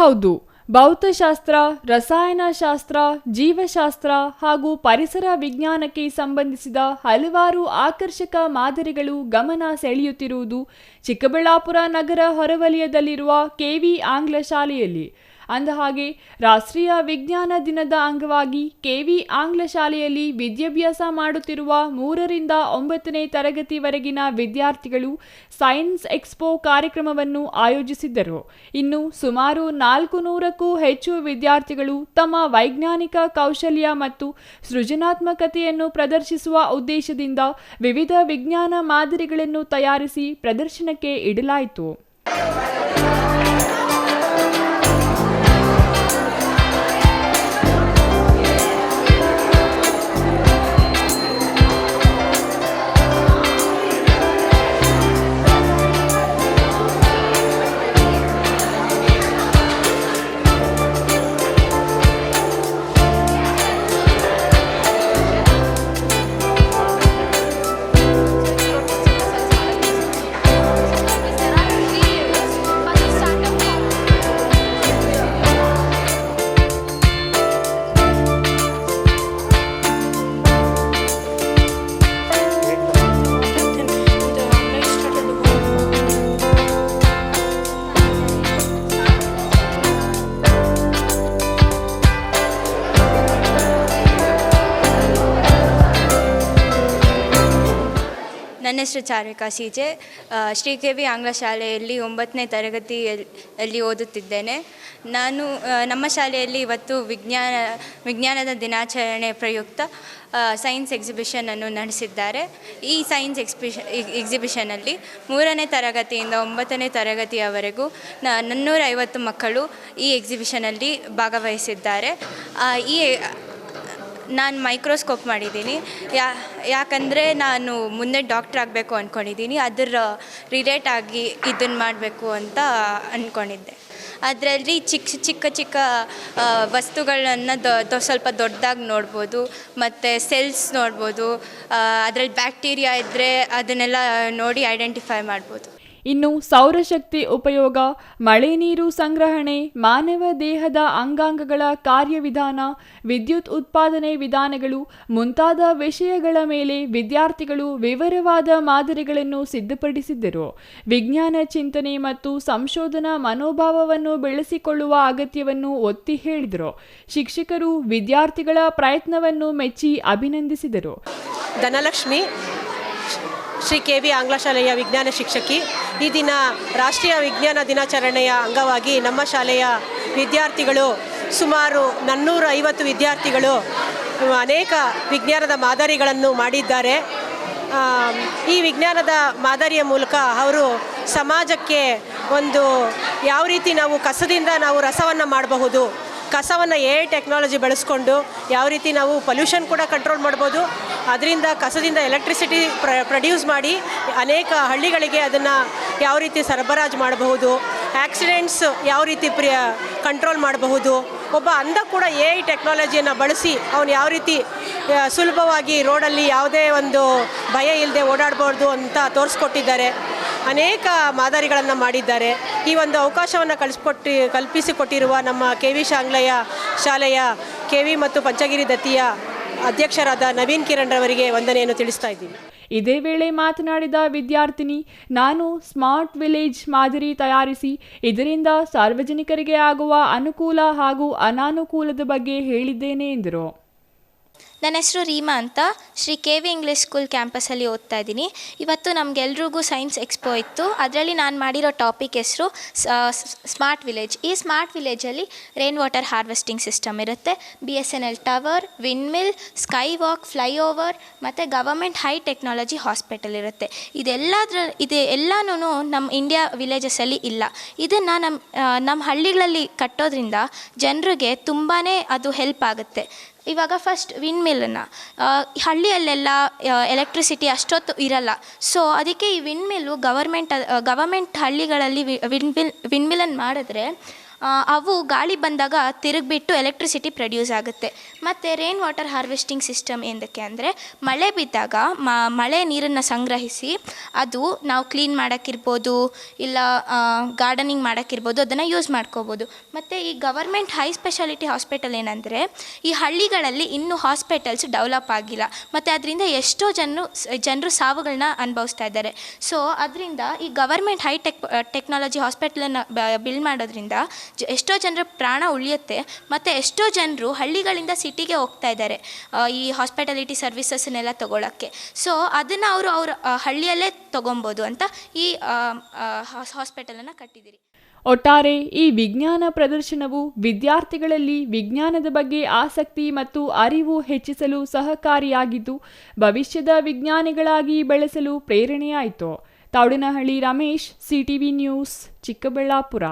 ಹೌದು, ಭೌತಶಾಸ್ತ್ರ, ರಸಾಯನಶಾಸ್ತ್ರ, ಜೀವಶಾಸ್ತ್ರ ಹಾಗೂ ಪರಿಸರ ವಿಜ್ಞಾನಕ್ಕೆ ಸಂಬಂಧಿಸಿದ ಹಲವಾರು ಆಕರ್ಷಕ ಮಾದರಿಗಳು ಗಮನ ಸೆಳೆಯುತ್ತಿರುವುದು ಚಿಕ್ಕಬಳ್ಳಾಪುರ ನಗರ ಹೊರವಲಯದಲ್ಲಿರುವ ಕೆವಿ ಆಂಗ್ಲ ಶಾಲೆಯಲ್ಲಿ. ಅಂದಹಾಗೆ ರಾಷ್ಟ್ರೀಯ ವಿಜ್ಞಾನ ದಿನದ ಅಂಗವಾಗಿ ಕೆವಿ ಆಂಗ್ಲ ಶಾಲೆಯಲ್ಲಿ ವಿದ್ಯಾಭ್ಯಾಸ ಮಾಡುತ್ತಿರುವ 3ರಿಂದ 9ನೇ ತರಗತಿವರೆಗಿನ ವಿದ್ಯಾರ್ಥಿಗಳು ಸೈನ್ಸ್ ಎಕ್ಸ್ಪೋ ಕಾರ್ಯಕ್ರಮವನ್ನು ಆಯೋಜಿಸಿದ್ದರು. ಇನ್ನು ಸುಮಾರು 400ಕ್ಕೂ ಹೆಚ್ಚು ವಿದ್ಯಾರ್ಥಿಗಳು ತಮ್ಮ ವೈಜ್ಞಾನಿಕ ಕೌಶಲ್ಯ ಮತ್ತು ಸೃಜನಾತ್ಮಕತೆಯನ್ನು ಪ್ರದರ್ಶಿಸುವ ಉದ್ದೇಶದಿಂದ ವಿವಿಧ ವಿಜ್ಞಾನ ಮಾದರಿಗಳನ್ನು ತಯಾರಿಸಿ ಪ್ರದರ್ಶನಕ್ಕೆ ಇಡಲಾಯಿತು. ನನ್ನ ಹೆಸರು ಚಾರುಕಾ ಸಿಜೆ. ಶ್ರೀ ಕೆವಿ ಆಂಗ್ಲ ಶಾಲೆಯಲ್ಲಿ 9ನೇ ತರಗತಿಯಲ್ಲಿ ಓದುತ್ತಿದ್ದೇನೆ. ನಮ್ಮ ಶಾಲೆಯಲ್ಲಿ ಇವತ್ತು ವಿಜ್ಞಾನದ ದಿನಾಚರಣೆ ಪ್ರಯುಕ್ತ ಸೈನ್ಸ್ ಎಕ್ಸಿಬಿಷನನ್ನು ನಡೆಸಿದ್ದಾರೆ. ಈ ಸೈನ್ಸ್ ಎಕ್ಸಿಬಿಷನಲ್ಲಿ 3ನೇ ತರಗತಿಯಿಂದ 9ನೇ ತರಗತಿಯವರೆಗೂ 450 ಮಕ್ಕಳು ಈ ಎಕ್ಸಿಬಿಷನಲ್ಲಿ ಭಾಗವಹಿಸಿದ್ದಾರೆ. ನಾನು ಮೈಕ್ರೋಸ್ಕೋಪ್ ಮಾಡಿದ್ದೀನಿ. ಯಾಕಂದರೆ ನಾನು ಮುಂದೆ ಡಾಕ್ಟ್ರ್ ಆಗಬೇಕು ಅಂದ್ಕೊಂಡಿದ್ದೀನಿ. ಅದರ ರಿಲೇಟಾಗಿ ಇದನ್ನು ಮಾಡಬೇಕು ಅಂತ ಅಂದ್ಕೊಂಡಿದ್ದೆ. ಅದರಲ್ಲಿ ಚಿಕ್ಕ ವಸ್ತುಗಳನ್ನು ಸ್ವಲ್ಪ ದೊಡ್ಡದಾಗಿ ನೋಡ್ಬೋದು, ಮತ್ತು ಸೆಲ್ಸ್ ನೋಡ್ಬೋದು. ಅದರಲ್ಲಿ ಬ್ಯಾಕ್ಟೀರಿಯಾ ಇದ್ದರೆ ಅದನ್ನೆಲ್ಲ ನೋಡಿ ಐಡೆಂಟಿಫೈ ಮಾಡ್ಬೋದು. ಇನ್ನು ಸೌರಶಕ್ತಿ ಉಪಯೋಗ, ಮಳೆ ನೀರು ಸಂಗ್ರಹಣೆ, ಮಾನವ ದೇಹದ ಅಂಗಾಂಗಗಳ ಕಾರ್ಯವಿಧಾನ, ವಿದ್ಯುತ್ ಉತ್ಪಾದನೆ ವಿಧಾನಗಳು ಮುಂತಾದ ವಿಷಯಗಳ ಮೇಲೆ ವಿದ್ಯಾರ್ಥಿಗಳು ವಿವರವಾದ ಮಾದರಿಗಳನ್ನು ಸಿದ್ಧಪಡಿಸಿದ್ದರು. ವಿಜ್ಞಾನ ಚಿಂತನೆ ಮತ್ತು ಸಂಶೋಧನಾ ಮನೋಭಾವವನ್ನು ಬೆಳೆಸಿಕೊಳ್ಳುವ ಅಗತ್ಯವನ್ನು ಒತ್ತಿ ಹೇಳಿದರು. ಶಿಕ್ಷಕರು ವಿದ್ಯಾರ್ಥಿಗಳ ಪ್ರಯತ್ನವನ್ನು ಮೆಚ್ಚಿ ಅಭಿನಂದಿಸಿದರು. ಧನಲಕ್ಷ್ಮಿ, ಶ್ರೀ ಕೆವಿ ಆಂಗ್ಲ ಶಾಲೆಯ ವಿಜ್ಞಾನ ಶಿಕ್ಷಕಿ. ಈ ದಿನ ರಾಷ್ಟ್ರೀಯ ವಿಜ್ಞಾನ ದಿನಾಚರಣೆಯ ಅಂಗವಾಗಿ ನಮ್ಮ ಶಾಲೆಯ ವಿದ್ಯಾರ್ಥಿಗಳು ಸುಮಾರು 450 ವಿದ್ಯಾರ್ಥಿಗಳು ಅನೇಕ ವಿಜ್ಞಾನದ ಮಾದರಿಗಳನ್ನು ಮಾಡಿದ್ದಾರೆ. ಈ ವಿಜ್ಞಾನದ ಮಾದರಿಯ ಮೂಲಕ ಅವರು ಸಮಾಜಕ್ಕೆ ಒಂದು ಯಾವ ರೀತಿ ನಾವು ಕಸದಿಂದ ನಾವು ರಸವನ್ನು ಮಾಡಬಹುದು, ಕಸವನ್ನು ಟೆಕ್ನಾಲಜಿ ಬಳಸ್ಕೊಂಡು ಯಾವ ರೀತಿ ನಾವು ಪೊಲ್ಯೂಷನ್ ಕೂಡ ಕಂಟ್ರೋಲ್ ಮಾಡ್ಬೋದು, ಅದರಿಂದ ಕಸದಿಂದ ಎಲೆಕ್ಟ್ರಿಸಿಟಿ ಪ್ರೊಡ್ಯೂಸ್ ಮಾಡಿ ಅನೇಕ ಹಳ್ಳಿಗಳಿಗೆ ಅದನ್ನು ಯಾವ ರೀತಿ ಸರಬರಾಜು ಮಾಡಬಹುದು, ಆಕ್ಸಿಡೆಂಟ್ಸ್ ಯಾವ ರೀತಿ ಕಂಟ್ರೋಲ್ ಮಾಡಬಹುದು, ಒಬ್ಬ ಅಂಧ ಕೂಡ ಟೆಕ್ನಾಲಜಿಯನ್ನು ಬಳಸಿ ಅವನು ಯಾವ ರೀತಿ ಸುಲಭವಾಗಿ ರೋಡಲ್ಲಿ ಯಾವುದೇ ಒಂದು ಭಯ ಇಲ್ಲದೆ ಓಡಾಡ್ಬೋದು ಅಂತ ತೋರಿಸ್ಕೊಟ್ಟಿದ್ದಾರೆ. ಅನೇಕ ಮಾದರಿಗಳನ್ನು ಮಾಡಿದ್ದಾರೆ. ಈ ಒಂದು ಅವಕಾಶವನ್ನು ಕಲ್ಪಿಸಿಕೊಟ್ಟಿರುವ ನಮ್ಮ ಕೆವಿ ಆಂಗ್ಲಯ ಶಾಲೆಯ ಕೆವಿ ಮತ್ತು ಪಂಚಗಿರಿ ದತ್ತಿಯ ಅಧ್ಯಕ್ಷರಾದ ನವೀನ್ ಕಿರಣ್ ರವರಿಗೆ ವಂದನೆಯನ್ನು ತಿಳಿಸ್ತಾ ಇದ್ದೀನಿ. ಇದೇ ವೇಳೆ ಮಾತನಾಡಿದ ವಿದ್ಯಾರ್ಥಿನಿ, ನಾನು ಸ್ಮಾರ್ಟ್ ವಿಲೇಜ್ ಮಾದರಿ ತಯಾರಿಸಿ ಇದರಿಂದ ಸಾರ್ವಜನಿಕರಿಗೆ ಆಗುವ ಅನುಕೂಲ ಹಾಗೂ ಅನಾನುಕೂಲದ ಬಗ್ಗೆ ಹೇಳಿದ್ದೇನೆ ಎಂದರು. ನನ್ನ ಹೆಸರು ರೀಮಾ ಅಂತ, ಶ್ರೀ ಕೆವಿ ಇಂಗ್ಲೀಷ್ ಸ್ಕೂಲ್ ಕ್ಯಾಂಪಸಲ್ಲಿ ಓದ್ತಾ ಇದ್ದೀನಿ. ಇವತ್ತು ನಮಗೆಲ್ರಿಗೂ ಸೈನ್ಸ್ ಎಕ್ಸ್ಪೋ ಇತ್ತು. ಅದರಲ್ಲಿ ನಾನು ಮಾಡಿರೋ ಟಾಪಿಕ್ ಹೆಸರು ಸ್ಮಾರ್ಟ್ ವಿಲೇಜ್. ಈ ಸ್ಮಾರ್ಟ್ ವಿಲೇಜಲ್ಲಿ ರೈನ್ ವಾಟರ್ ಹಾರ್ವೆಸ್ಟಿಂಗ್ ಸಿಸ್ಟಮ್ ಇರುತ್ತೆ, BSNL tower, wind mill, sky walk, flyover ಮತ್ತು ಗವರ್ಮೆಂಟ್ ಹೈ ಟೆಕ್ನಾಲಜಿ ಹಾಸ್ಪಿಟಲ್ ಇರುತ್ತೆ. ಇದೆಲ್ಲನೂ ನಮ್ಮ ಇಂಡಿಯಾ ವಿಲೇಜಸಲ್ಲಿ ಇಲ್ಲ. ಇದನ್ನು ನಮ್ಮ ಹಳ್ಳಿಗಳಲ್ಲಿ ಕಟ್ಟೋದ್ರಿಂದ ಜನರಿಗೆ ತುಂಬಾ ಅದು ಹೆಲ್ಪ್ ಆಗುತ್ತೆ. ಇವಾಗ ಫಸ್ಟ್ ವಿಂಡ್ ಮಿಲ್ಲನ್ನು ಹಳ್ಳಿಯಲ್ಲೆಲ್ಲ ಎಲೆಕ್ಟ್ರಿಸಿಟಿ ಅಷ್ಟೊತ್ತು ಇರಲ್ಲ. ಸೊ ಅದಕ್ಕೆ ಈ ವಿಂಡ್ ಮಿಲ್ಲು ಗವರ್ಮೆಂಟ್ ಹಳ್ಳಿಗಳಲ್ಲಿ ವಿಂಡ್ ಮಿಲ್ಲನ್ನು ಮಾಡಿದ್ರೆ ಅವು ಗಾಳಿ ಬಂದಾಗ ತಿರುಗಿಬಿಟ್ಟು ಎಲೆಕ್ಟ್ರಿಸಿಟಿ ಪ್ರೊಡ್ಯೂಸ್ ಆಗುತ್ತೆ. ಮತ್ತು ರೈನ್ ವಾಟರ್ ಹಾರ್ವೆಸ್ಟಿಂಗ್ ಸಿಸ್ಟಮ್ ಏನಕ್ಕೆ ಅಂದರೆ ಮಳೆ ಬಿದ್ದಾಗ ಮಳೆ ನೀರನ್ನು ಸಂಗ್ರಹಿಸಿ ಅದು ನಾವು ಕ್ಲೀನ್ ಮಾಡೋಕ್ಕಿರ್ಬೋದು, ಇಲ್ಲ ಗಾರ್ಡನಿಂಗ್ ಮಾಡೋಕ್ಕಿರ್ಬೋದು, ಅದನ್ನು ಯೂಸ್ ಮಾಡ್ಕೋಬೋದು. ಮತ್ತು ಈ ಗವರ್ಮೆಂಟ್ ಹೈ ಸ್ಪೆಷಾಲಿಟಿ ಹಾಸ್ಪಿಟಲ್ ಏನಂದರೆ ಈ ಹಳ್ಳಿಗಳಲ್ಲಿ ಇನ್ನೂ ಹಾಸ್ಪಿಟಲ್ಸ್ ಡೆವಲಪ್ ಆಗಿಲ್ಲ ಮತ್ತು ಅದರಿಂದ ಎಷ್ಟೋ ಜನರು ಸಾವುಗಳನ್ನ ಅನುಭವಿಸ್ತಾ ಇದ್ದಾರೆ. ಸೊ ಅದರಿಂದ ಈ ಗವರ್ಮೆಂಟ್ ಹೈ ಟೆಕ್ನಾಲಜಿ ಹಾಸ್ಪಿಟಲನ್ನು ಬಿಲ್ಡ್ ಮಾಡೋದ್ರಿಂದ ಎಷ್ಟೋ ಜನರ ಪ್ರಾಣ ಉಳಿಯುತ್ತೆ ಮತ್ತು ಎಷ್ಟೋ ಜನರು ಹಳ್ಳಿಗಳಿಂದ ಸಿಟಿಗೆ ಹೋಗ್ತಾ ಇದ್ದಾರೆ ಈ ಹಾಸ್ಪಿಟಾಲಿಟಿ ಸರ್ವಿಸಸ್ನೆಲ್ಲ ತೊಗೊಳಕ್ಕೆ. ಸೊ ಅದನ್ನು ಅವ್ರ ಹಳ್ಳಿಯಲ್ಲೇ ತೊಗೊಬೋದು ಅಂತ ಈ ಹಾಸ್ಪಿಟಲನ್ನು ಕಟ್ಟಿದ್ದೀರಿ. ಒಟ್ಟಾರೆ ಈ ವಿಜ್ಞಾನ ಪ್ರದರ್ಶನವು ವಿದ್ಯಾರ್ಥಿಗಳಲ್ಲಿ ವಿಜ್ಞಾನದ ಬಗ್ಗೆ ಆಸಕ್ತಿ ಮತ್ತು ಅರಿವು ಹೆಚ್ಚಿಸಲು ಸಹಕಾರಿಯಾಗಿದ್ದು ಭವಿಷ್ಯದ ವಿಜ್ಞಾನಿಗಳಾಗಿ ಬೆಳೆಸಲು ಪ್ರೇರಣೆಯಾಯಿತು. Thoudanahalli Ramesh, CTV news, Chikkaballapur.